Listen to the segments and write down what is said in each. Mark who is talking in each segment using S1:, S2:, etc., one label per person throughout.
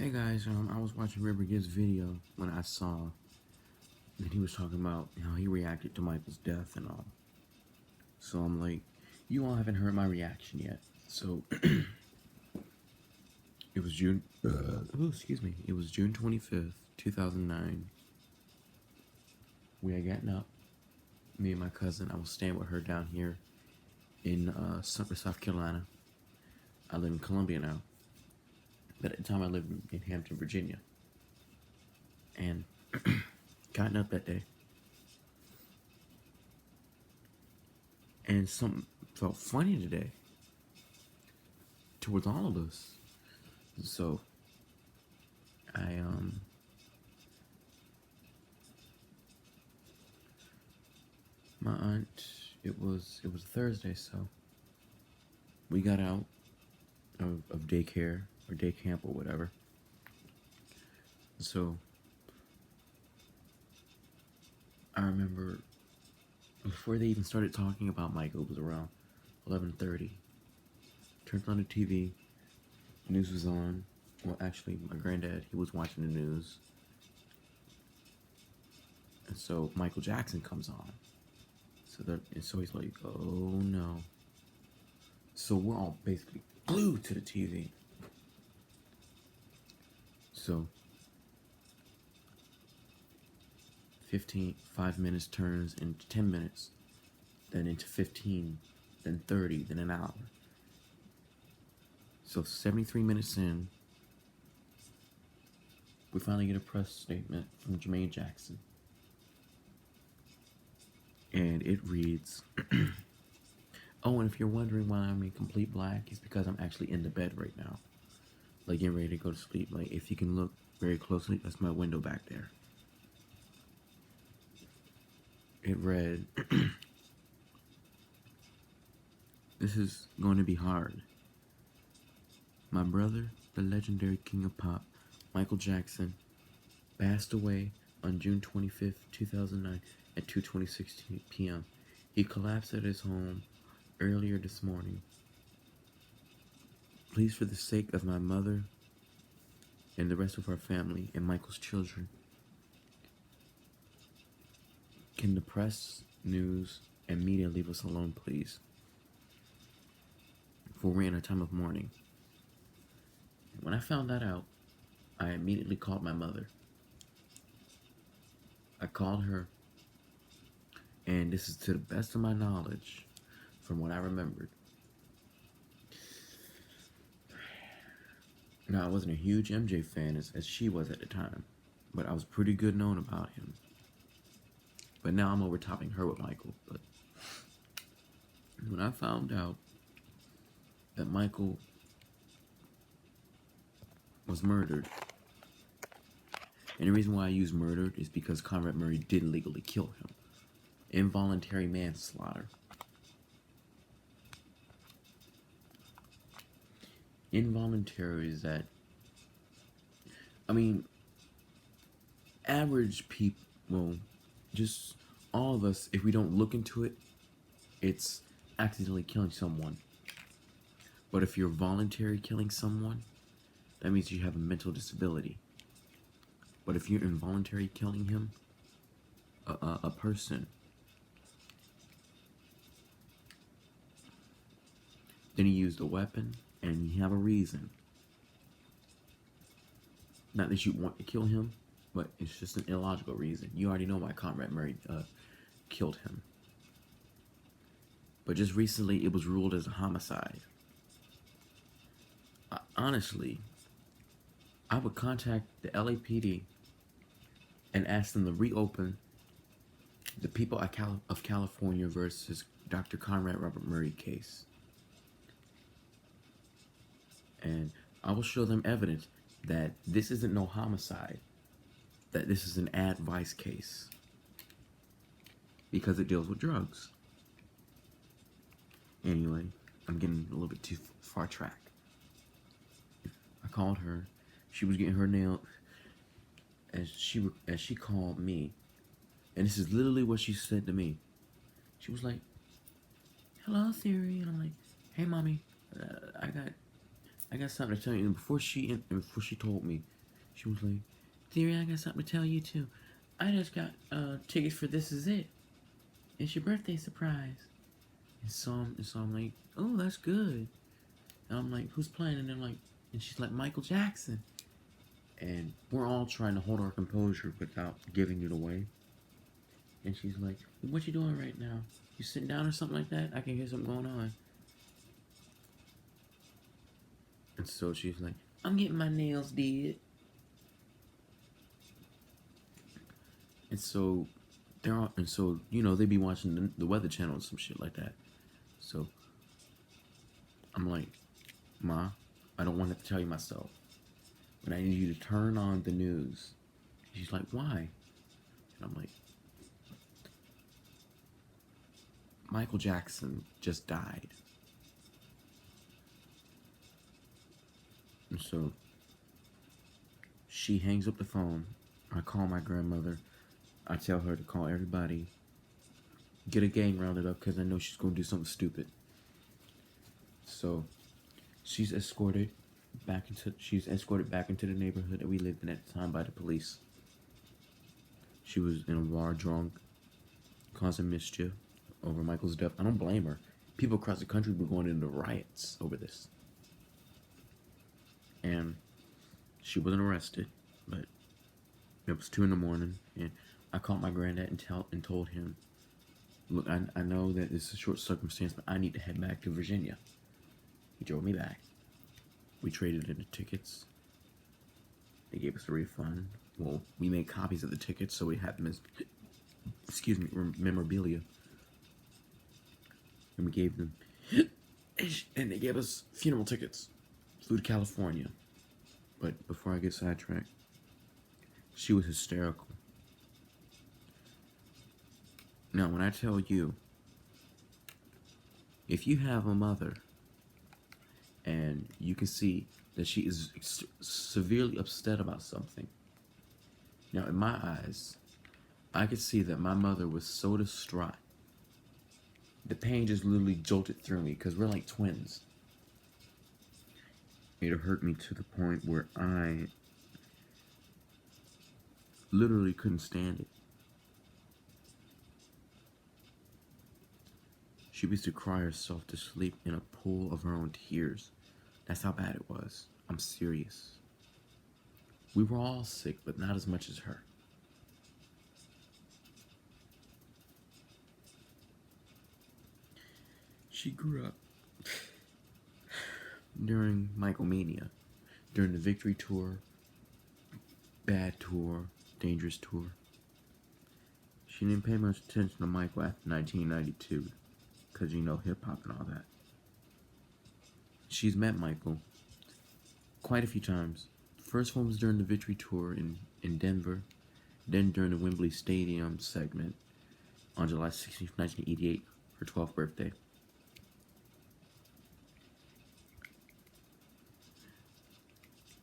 S1: Hey guys, I was watching River Gibbs' video when I saw that he was talking about how he reacted to Michael's death and all. So I'm like, you all haven't heard my reaction yet. So it was June. Oh, excuse me. It was June 25th, 2009. We had gotten up. Me and my cousin. I was staying with her down here in Sumter, South Carolina. I live in Columbia now, but at the time I lived in Hampton, Virginia. And gotten up that day. And something felt funny today towards all of us. So I my aunt, it was Thursday, so we got out of daycare or day camp or whatever. So I remember before they even started talking about Michael, it was around 11:30. Turned on the TV, news was on. Well, actually, my granddad, he was watching the news. And so Michael Jackson comes on. So he's like, oh no. So we're all basically glued to the TV. So 5 minutes turns into 10 minutes, then into 15, then 30, then an hour. So 73 minutes in, we finally get a press statement from Jermaine Jackson. And it reads, oh, and if you're wondering why I'm in complete black, it's because I'm actually in the bed right now. Like getting ready to go to sleep. Like if you can look very closely, that's my window back there. It read, this is going to be hard. My brother, the legendary king of pop, Michael Jackson, passed away on June 25th, 2009 at 2:26 p.m. He collapsed at his home earlier this morning. Please, for the sake of my mother and the rest of our family and Michael's children, can the press, news, and media leave us alone, please? For we're in a time of mourning. When I found that out, I immediately called my mother. I called her, and this is to the best of my knowledge, from what I remembered. Now, I wasn't a huge MJ fan as she was at the time, but I was pretty good known about him. But now I'm overtopping her with Michael. But when I found out that Michael was murdered, and the reason why I use murdered is because Conrad Murray did legally kill him. Involuntary manslaughter. Involuntary is that, I mean, average people, well, just all of us, if we don't look into it, it's accidentally killing someone. But if you're voluntary killing someone, that means you have a mental disability. But if you're involuntary killing him, a person, then he used a weapon and you have a reason. Not that you want to kill him, but it's just an illogical reason. You already know why Conrad Murray killed him. But just recently, it was ruled as a homicide. Honestly, I would contact the LAPD and ask them to reopen the People of California versus Dr. Conrad Robert Murray case. And I will show them evidence that this isn't no homicide, that this is an advice case, because it deals with drugs. Anyway, I'm getting a little bit too far tracked. I called her. She was getting her nail as she called me, and this is literally what she said to me. She was like, "Hello, Theory," and I'm like, "Hey, mommy, I got something to tell you." And before she told me, She was like, Theory, I got something to tell you too. I just got tickets for This Is It. It's your birthday surprise. And so I'm like, oh, that's good. And I'm like, who's playing? And and she's like, Michael Jackson. And we're all trying to hold our composure without giving it away. And she's like, what you doing right now? You sitting down or something like that? I can hear something going on. And so she's like, I'm getting my nails did. And so they be watching the Weather Channel and some shit like that. So I'm like, Ma, I don't want to tell you myself, but I need you to turn on the news. She's like, why? And I'm like, Michael Jackson just died. And so she hangs up the phone. I call my grandmother. I tell her to call everybody, get a gang rounded up because I know she's going to do something stupid. So she's escorted back into the neighborhood that we lived in at the time by the police. She was in a bar drunk, causing mischief over Michael's death. I don't blame her. People across the country were going into riots over this. And she wasn't arrested, but it was 2 a.m, and I called my granddad and told him, look, I know that it's a short circumstance, but I need to head back to Virginia. He drove me back. We traded in the tickets. They gave us a refund. Well, we made copies of the tickets, so we had them as, memorabilia. And we gave them, and they gave us funeral tickets. Flew to California. But before I get sidetracked, she was hysterical. Now, when I tell you, if you have a mother and you can see that she is severely upset about something, now in my eyes, I could see that my mother was so distraught. The pain just literally jolted through me because we're like twins. It hurt me to the point where I literally couldn't stand it. She used to cry herself to sleep in a pool of her own tears. That's how bad it was. I'm serious. We were all sick, but not as much as her. She grew up during Michael Mania, during the Victory Tour, Bad Tour, Dangerous Tour. She didn't pay much attention to Michael after 1992, because hip-hop and all that. She's met Michael quite a few times. First one was during the Victory Tour in Denver, then during the Wembley Stadium segment on July 16th, 1988, her 12th birthday.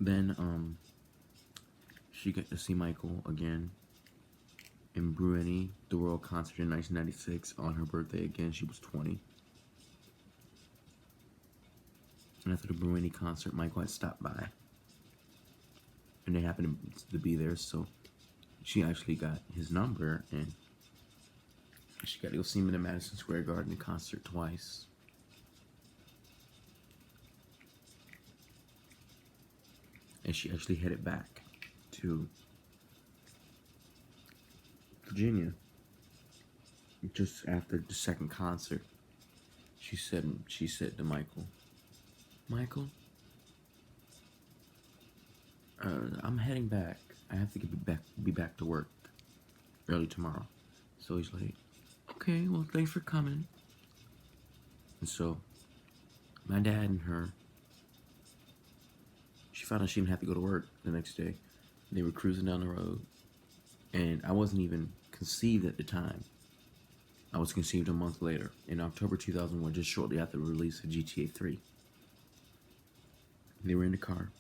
S1: Then she got to see Michael again in Bruini, the World Concert in 1996 on her birthday again. She was 20. And after the Bruini concert, Michael had stopped by. And they happened to be there, so she actually got his number, and she got to go see him in the Madison Square Garden concert twice. And she actually headed back to Virginia just after the second concert. She said to Michael, I'm heading back. I have to be back to work early tomorrow. So he's like, okay, well, thanks for coming. And so my dad and her, she found out she didn't have to go to work the next day. They were cruising down the road, and I wasn't even conceived at the time. I was conceived a month later, in October 2001, just shortly after the release of GTA 3. They were in the car.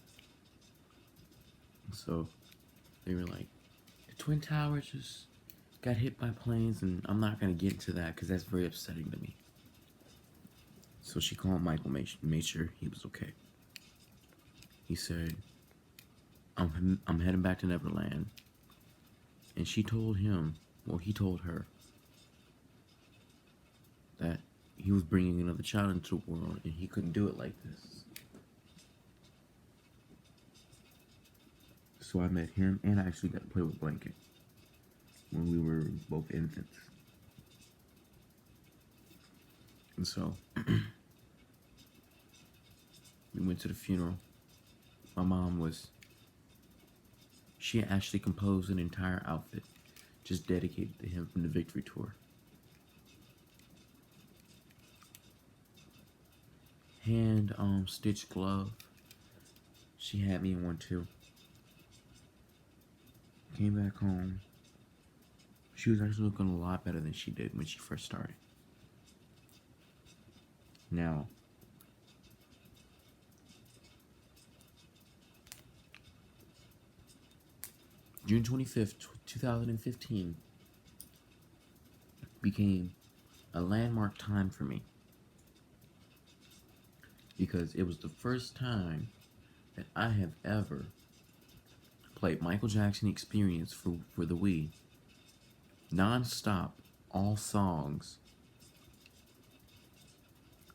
S1: So they were like, the Twin Towers just got hit by planes, and I'm not going to get into that because that's very upsetting to me. So she called Michael, made sure he was okay. He said, I'm heading back to Neverland. And she told him, well, he told her that he was bringing another child into the world and he couldn't do it like this. So I met him, and I actually got to play with Blanket when we were both infants. And so we went to the funeral. My mom she actually composed an entire outfit just dedicated to him from the Victory Tour. Hand stitched glove. She had me in one too. Came back home. She was actually looking a lot better than she did when she first started. Now, June 25th, 2015 became a landmark time for me because it was the first time that I have ever played Michael Jackson Experience for the Wii. Non-stop, all songs.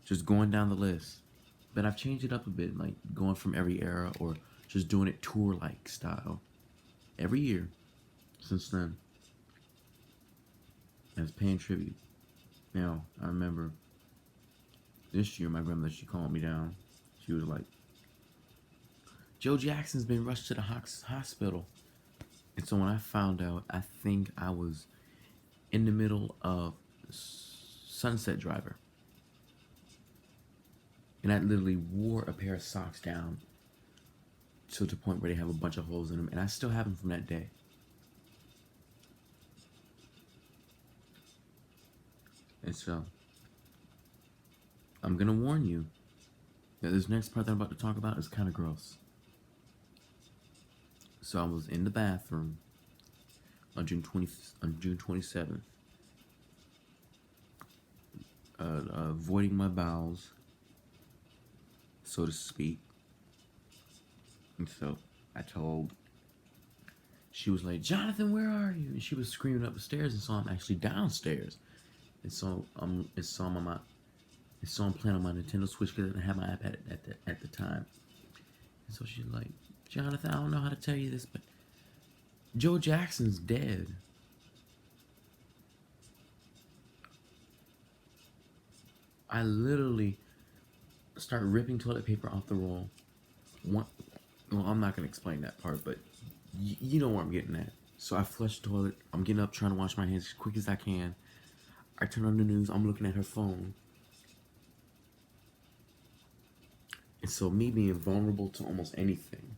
S1: Just going down the list. But I've changed it up a bit, like going from every era or just doing it tour-like style. Every year since then. As paying tribute. Now, I remember this year my grandmother, she calmed me down. She was like, Joe Jackson's been rushed to the hospital. And so when I found out, I think I was in the middle of Sunset Driver. And I literally wore a pair of socks down to the point where they have a bunch of holes in them. And I still have them from that day. And so, I'm going to warn you that this next part that I'm about to talk about is kind of gross. So I was in the bathroom on June 27th, avoiding my bowels, so to speak. And so she was like, Jonathan, where are you? And she was screaming up the stairs, and so I'm actually downstairs. And so I'm playing on my Nintendo Switch because I didn't have my iPad at the time. And so she's like, Jonathan, I don't know how to tell you this, but Joe Jackson's dead. I literally start ripping toilet paper off the roll. Well, I'm not going to explain that part, but you know where I'm getting at. So I flush the toilet. I'm getting up, trying to wash my hands as quick as I can. I turn on the news. I'm looking at her phone. And so me being vulnerable to almost anything,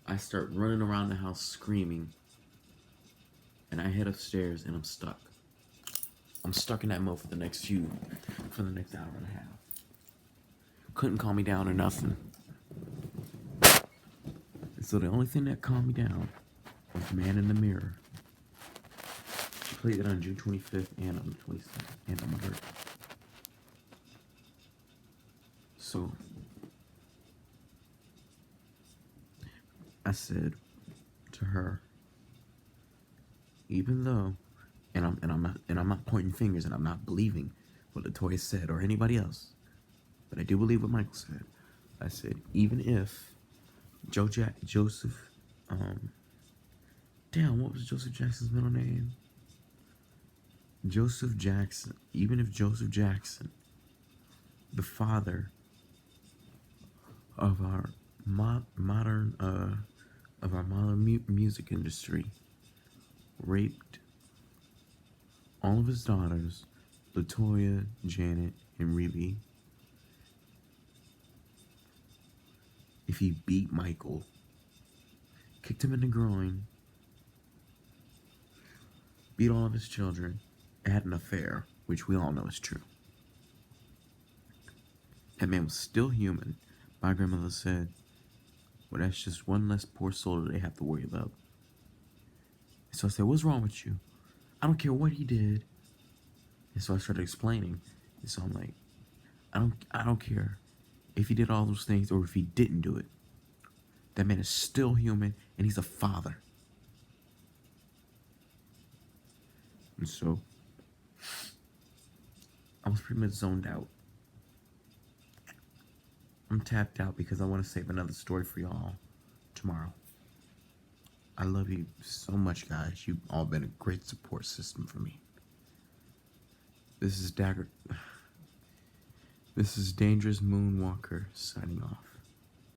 S1: I start running around the house screaming. And I head upstairs and I'm stuck. I'm stuck in that mode for the next hour and a half. Couldn't calm me down or nothing. And so the only thing that calmed me down was Man in the Mirror. She played it on June 25th and on the 22nd and on my birthday. So I said to her, even though, and I'm not pointing fingers, and I'm not believing what Latoya said or anybody else, but I do believe what Michael said. I said, even if Joseph, what was Joseph Jackson's middle name? Joseph Jackson. Even if Joseph Jackson, the father of our modern music industry, raped all of his daughters, Latoya, Janet, and Riri. If he beat Michael, kicked him in the groin, beat all of his children, had an affair, which we all know is true. That man was still human. My grandmother said, well, that's just one less poor soul that they have to worry about. So I said, what's wrong with you? I don't care what he did. And so I started explaining. And so I'm like, I don't care if he did all those things or if he didn't do it. That man is still human, and he's a father. And so, I was pretty much zoned out. I'm tapped out because I want to save another story for y'all tomorrow. I love you so much, guys. You've all been a great support system for me. This is Dangerous Moonwalker signing off.